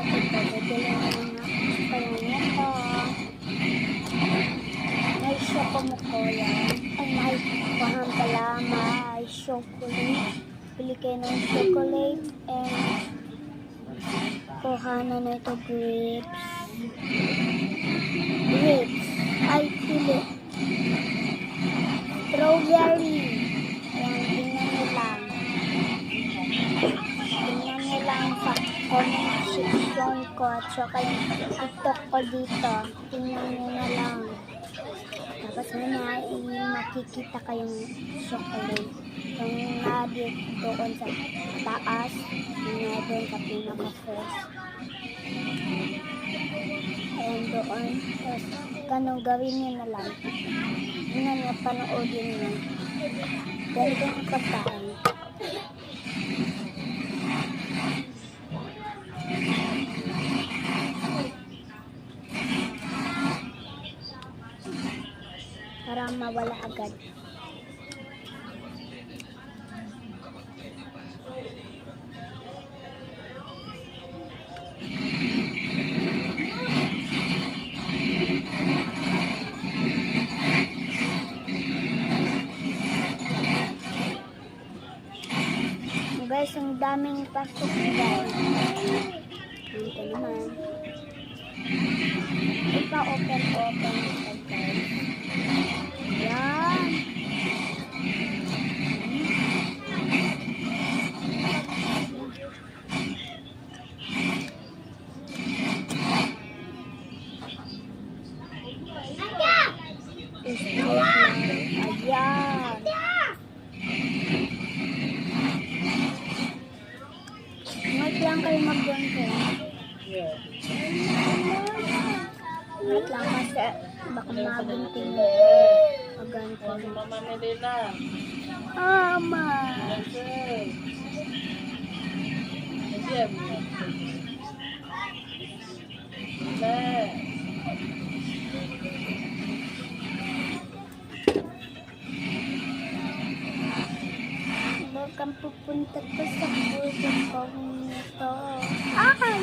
Bibili na nga kayo nito. May chocolate ko yan. Ay, may paham pala. May chocolate. Bili kayo ng chocolate. And kuhanan na ito grapes. Grapes. Ay, pili. Strawberry. Ayan, tingnan nyo lang. Tingnan nyo lang sa comment section ko at saka yung TikTok ko dito. Tingnan nyo na lang. Tapos may makikita kayong chocolate. Yung doon sa taas, yung doon sa pinaka-first. Ayan doon. Tapos, ganun gawin nyo na lang. Tingnan nyo, panoodin nyo. Ganito ang pagkain. Para mawala agad. Guys, ang daming pasok guys. Ito naman. Ipa-open ito guys. Yan. Ayan. Wait lang kayo mag-ganto. Wait lang kasi baka mabunting mo. Mag-ganto. Ama. Bakang pupunta ka sa buhay ko nito. Ay!